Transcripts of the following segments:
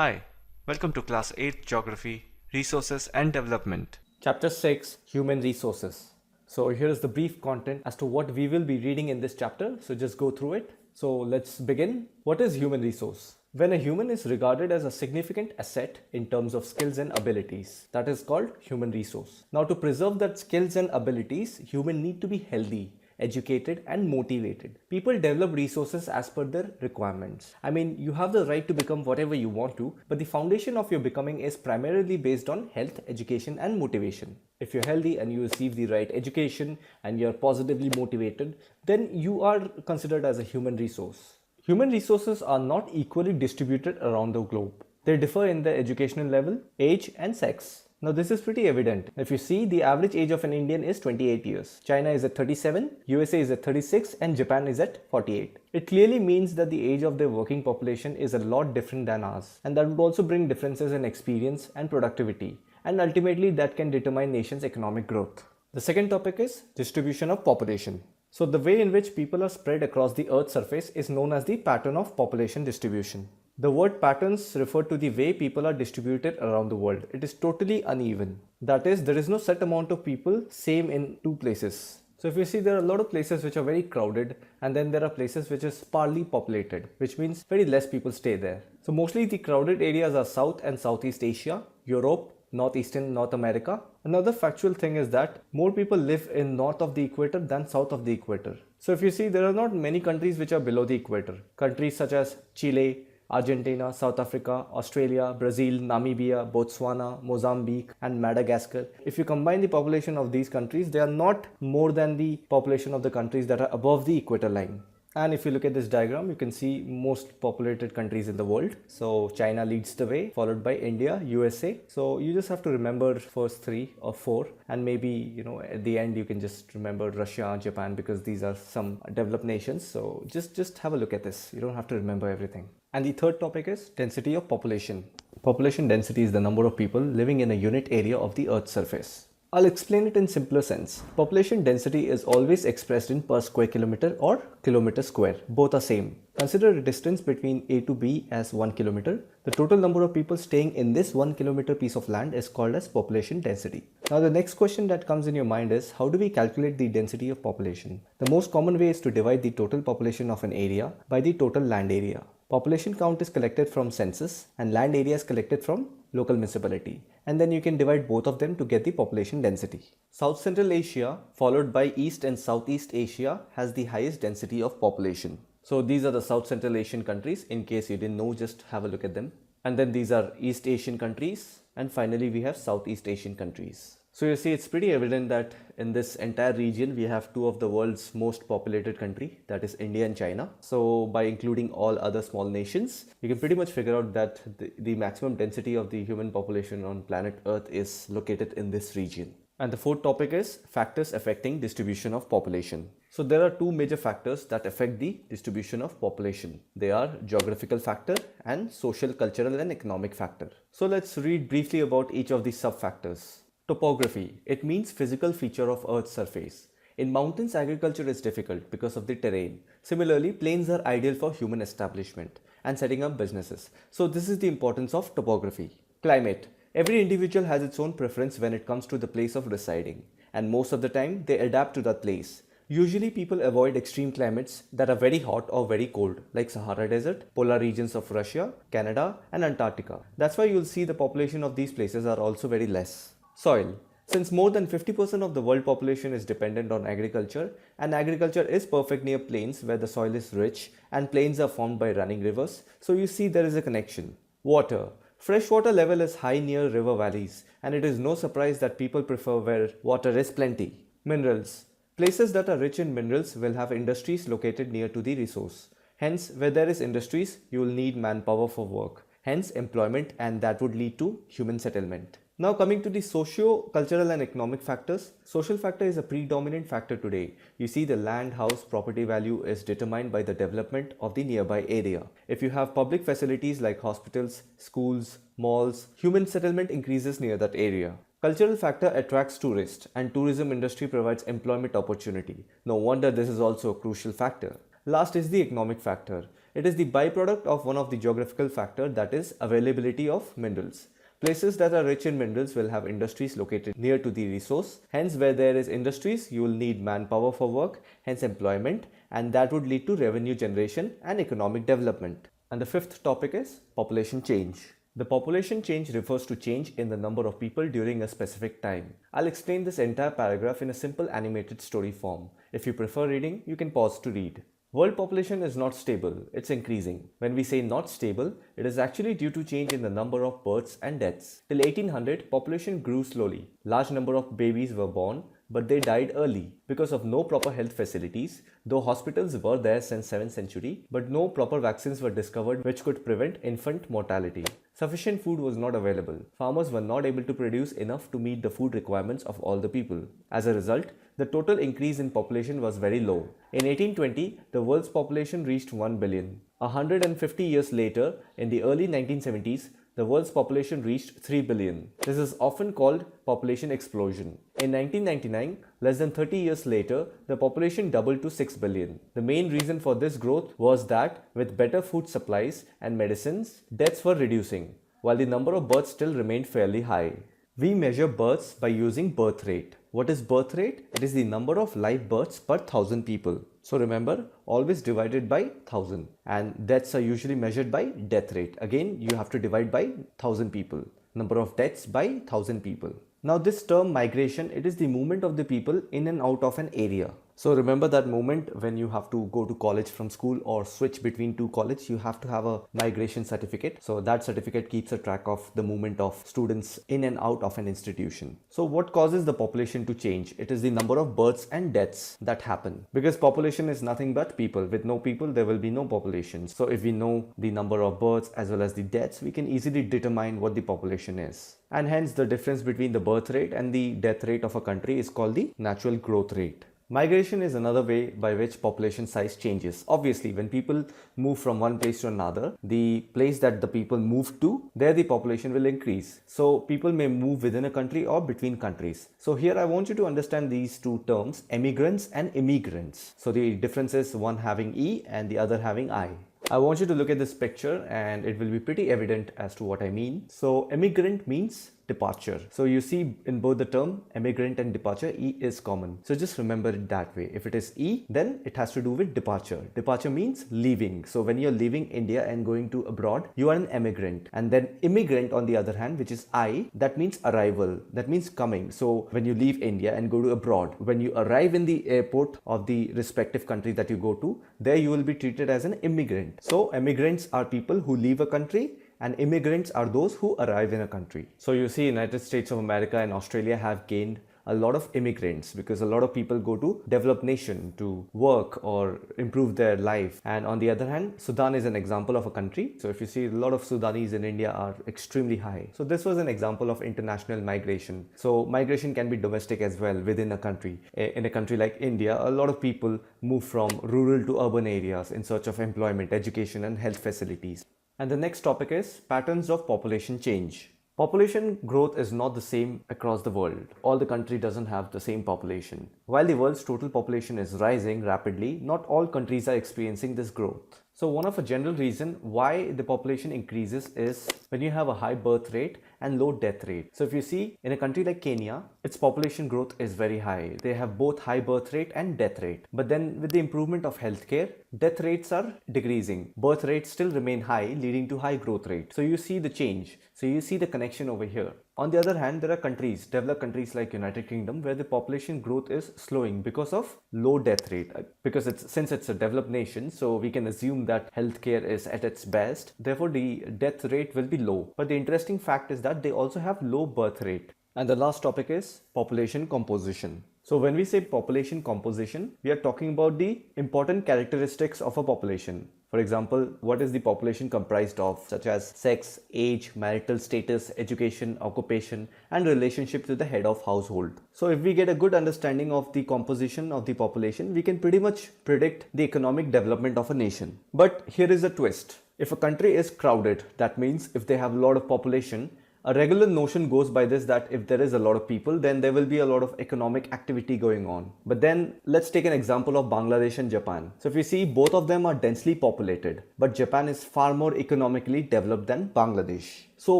Hi, welcome to Class 8 Geography, Resources and Development. Chapter 6 Human Resources. So, here is the brief content as to what we will be reading in this chapter. So, just go through it. So, let's begin. What is human resource? When a human is regarded as a significant asset in terms of skills and abilities, that is called human resource. Now, to preserve that skills and abilities, human need to be healthy, educated and motivated. People develop resources as per their requirements. I mean, you have the right to become whatever you want to, but the foundation of your becoming is primarily based on health, education and motivation. If you're healthy and you receive the right education and you're positively motivated, then you are considered as a human resource. Human resources are not equally distributed around the globe. They differ in their educational level, age and sex. Now this is pretty evident. If you see, the average age of an Indian is 28 years. China is at 37, USA is at 36 and Japan is at 48. It clearly means that the age of their working population is a lot different than ours, and that would also bring differences in experience and productivity, and ultimately that can determine nation's economic growth. The second topic is distribution of population. So the way in which people are spread across the earth's surface is known as the pattern of population distribution. The word patterns refer to the way people are distributed around the world. It is totally uneven. That is, there is no set amount of people same in two places. So if you see, there are a lot of places which are very crowded, and then there are places which is sparsely populated, which means very less people stay there. So mostly the crowded areas are South and Southeast Asia, Europe, Northeastern North America. Another factual thing is that more people live in north of the equator than south of the equator. So if you see, there are not many countries which are below the equator. Countries such as Chile, Argentina, South Africa, Australia, Brazil, Namibia, Botswana, Mozambique and Madagascar. If you combine the population of these countries, they are not more than the population of the countries that are above the equator line. And if you look at this diagram, you can see most populated countries in the world. So China leads the way, followed by India, USA. So you just have to remember first 3 or 4, and maybe, at the end you can just remember Russia, Japan, because these are some developed nations. So just have a look at this. You don't have to remember everything. And the third topic is density of population. Population density is the number of people living in a unit area of the Earth's surface. I'll explain it in simpler sense. Population density is always expressed in per square kilometer or kilometer square. Both are same. Consider a distance between A to B as 1 kilometer. The total number of people staying in this 1 kilometer piece of land is called as population density. Now the next question that comes in your mind is, how do we calculate the density of population? The most common way is to divide the total population of an area by the total land area. Population count is collected from census and land area is collected from local municipality, and then you can divide both of them to get the population density. South Central Asia followed by East and Southeast Asia has the highest density of population. So these are the South Central Asian countries. In case you didn't know, just have a look at them. And then these are East Asian countries, and finally we have Southeast Asian countries. So you see, it's pretty evident that in this entire region we have two of the world's most populated country, that is India and China. So by including all other small nations, you can pretty much figure out that the maximum density of the human population on planet Earth is located in this region. And the fourth topic is factors affecting distribution of population. So there are two major factors that affect the distribution of population. They are geographical factor and social, cultural and economic factor. So let's read briefly about each of these sub-factors. Topography. It means physical feature of Earth's surface. In mountains, agriculture is difficult because of the terrain. Similarly, plains are ideal for human establishment and setting up businesses. So this is the importance of topography. Climate. Every individual has its own preference when it comes to the place of residing, and most of the time they adapt to that place. Usually people avoid extreme climates that are very hot or very cold, like Sahara Desert, polar regions of Russia, Canada and Antarctica. That's why you'll see the population of these places are also very less. Soil. Since more than 50% of the world population is dependent on agriculture, and agriculture is perfect near plains where the soil is rich and plains are formed by running rivers, so you see there is a connection. Water. Freshwater level is high near river valleys, and it is no surprise that people prefer where water is plenty. Minerals. Places that are rich in minerals will have industries located near to the resource. Hence, where there is industries, you will need manpower for work. Hence, employment, and that would lead to human settlement. Now coming to the socio-cultural and economic factors. Social factor is a predominant factor today. You see, the land, house, property value is determined by the development of the nearby area. If you have public facilities like hospitals, schools, malls, human settlement increases near that area. Cultural factor attracts tourists, and tourism industry provides employment opportunity. No wonder this is also a crucial factor. Last is the economic factor. It is the byproduct of one of the geographical factors, that is availability of minerals. Places that are rich in minerals will have industries located near to the resource. Hence, where there is industries, you will need manpower for work, hence employment, and that would lead to revenue generation and economic development. And the fifth topic is population change. The population change refers to change in the number of people during a specific time. I'll explain this entire paragraph in a simple animated story form. If you prefer reading, you can pause to read. World population is not stable, it's increasing. When we say not stable, it is actually due to change in the number of births and deaths. Till 1800, population grew slowly. Large number of babies were born, but they died early because of no proper health facilities, though hospitals were there since 7th century, but no proper vaccines were discovered which could prevent infant mortality. Sufficient food was not available. Farmers were not able to produce enough to meet the food requirements of all the people. As a result, the total increase in population was very low. In 1820, the world's population reached 1 billion. 150 years later, in the early 1970s, the world's population reached 3 billion. This is often called population explosion. In 1999, less than 30 years later, the population doubled to 6 billion. The main reason for this growth was that with better food supplies and medicines, deaths were reducing, while the number of births still remained fairly high. We measure births by using birth rate. What is birth rate? It is the number of live births per 1,000 people. So remember, always divided by 1,000. And deaths are usually measured by death rate. Again, you have to divide by 1,000 people. Number of deaths by 1,000 people. Now this term migration, it is the movement of the people in and out of an area. So remember that moment when you have to go to college from school or switch between two colleges, you have to have a migration certificate. So that certificate keeps a track of the movement of students in and out of an institution. So what causes the population to change? It is the number of births and deaths that happen. Because population is nothing but people. With no people, there will be no population. So if we know the number of births as well as the deaths, we can easily determine what the population is. And hence the difference between the birth rate and the death rate of a country is called the natural growth rate. Migration is another way by which population size changes. Obviously, when people move from one place to another, the place that the people move to, there the population will increase. So people may move within a country or between countries. So here I want you to understand these two terms, emigrants and immigrants. So the difference is one having E and the other having I. I want you to look at this picture and it will be pretty evident as to what I mean. So emigrant means departure. So you see in both the term emigrant and departure, E is common. So just remember it that way. If it is E, then it has to do with departure. Departure means leaving. So when you're leaving India and going to abroad, you are an emigrant. And then immigrant on the other hand, which is I, that means arrival. That means coming. So when you leave India and go to abroad, when you arrive in the airport of the respective country that you go to, there you will be treated as an immigrant. So immigrants are people who leave a country, and immigrants are those who arrive in a country. So you see United States of America and Australia have gained a lot of immigrants because a lot of people go to developed nation to work or improve their life. And on the other hand, Sudan is an example of a country. So if you see, a lot of Sudanese in India are extremely high. So this was an example of international migration. So migration can be domestic as well within a country. In a country like India, a lot of people move from rural to urban areas in search of employment, education and health facilities. And the next topic is patterns of population change. Population growth is not the same across the world. All the country doesn't have the same population. While the world's total population is rising rapidly, not all countries are experiencing this growth. So one of a general reason why the population increases is when you have a high birth rate and low death rate. So if you see in a country like Kenya, its population growth is very high. They have both high birth rate and death rate. But then with the improvement of healthcare, death rates are decreasing. Birth rates still remain high, leading to high growth rate. So you see the change. So you see the connection over here. On the other hand, there are countries, developed countries like United Kingdom, where the population growth is slowing because of low death rate. Because since it's a developed nation, so we can assume that healthcare is at its best. Therefore, the death rate will be low. But the interesting fact is that they also have low birth rate. And the last topic is population composition. So when we say population composition, we are talking about the important characteristics of a population. For example, what is the population comprised of, such as sex, age, marital status, education, occupation, and relationship to the head of household. So if we get a good understanding of the composition of the population, we can pretty much predict the economic development of a nation. But here is a twist. If a country is crowded, that means if they have a lot of population, A regular notion goes by this that if there is a lot of people, then there will be a lot of economic activity going on. But then let's take an example of Bangladesh and Japan. So if you see, both of them are densely populated, but Japan is far more economically developed than Bangladesh. So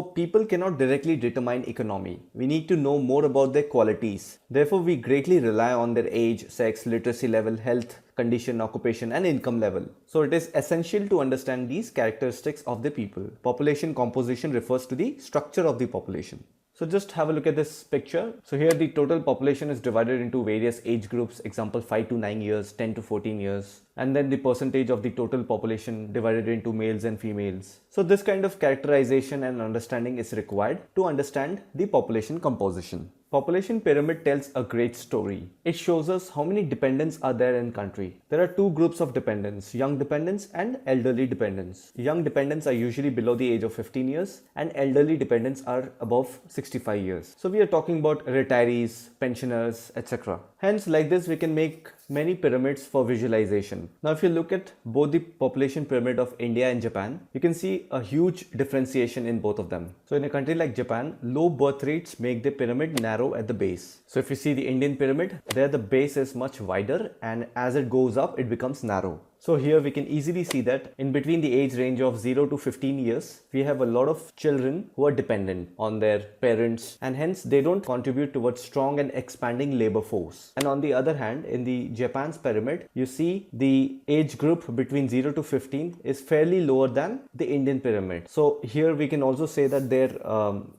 people cannot directly determine economy. We need to know more about their qualities. Therefore, we greatly rely on their age, sex, literacy level, health condition, occupation and income level. So it is essential to understand these characteristics of the people. Population composition refers to the structure of the population. So just have a look at this picture. So here the total population is divided into various age groups, example 5 to 9 years, 10 to 14 years, and then the percentage of the total population divided into males and females. So this kind of characterization and understanding is required to understand the population composition. Population pyramid tells a great story. It shows us how many dependents are there in country. There are two groups of dependents, young dependents and elderly dependents. Young dependents are usually below the age of 15 years and elderly dependents are above 65 years. So we are talking about retirees, pensioners, etc. Hence, like this, we can make many pyramids for visualization. Now, if you look at both the population pyramid of India and Japan, you can see a huge differentiation in both of them. So in a country like Japan, low birth rates make the pyramid narrow at the base. So if you see the Indian pyramid, there the base is much wider and as it goes up, it becomes narrow. So here we can easily see that in between the age range of 0 to 15 years, we have a lot of children who are dependent on their parents and hence they don't contribute towards strong and expanding labor force. And on the other hand, in the Japan's pyramid, you see the age group between 0 to 15 is fairly lower than the Indian pyramid. So here we can also say that their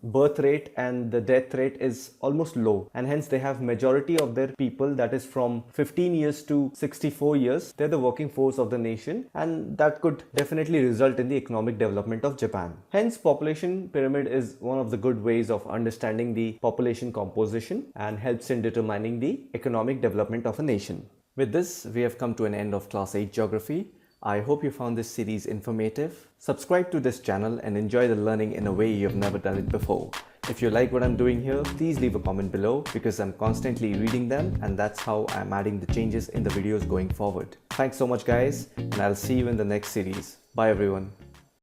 birth rate and the death rate is almost low and hence they have majority of their people, that is from 15 years to 64 years, they're the working force of the nation, and that could definitely result in the economic development of Japan. Hence, population pyramid is one of the good ways of understanding the population composition and helps in determining the economic development of a nation. With this, we have come to an end of Class 8 Geography. I hope you found this series informative. Subscribe to this channel and enjoy the learning in a way you have never done it before. If you like what I'm doing here, please leave a comment below because I'm constantly reading them and that's how I'm adding the changes in the videos going forward. Thanks so much guys, and I'll see you in the next series. Bye everyone.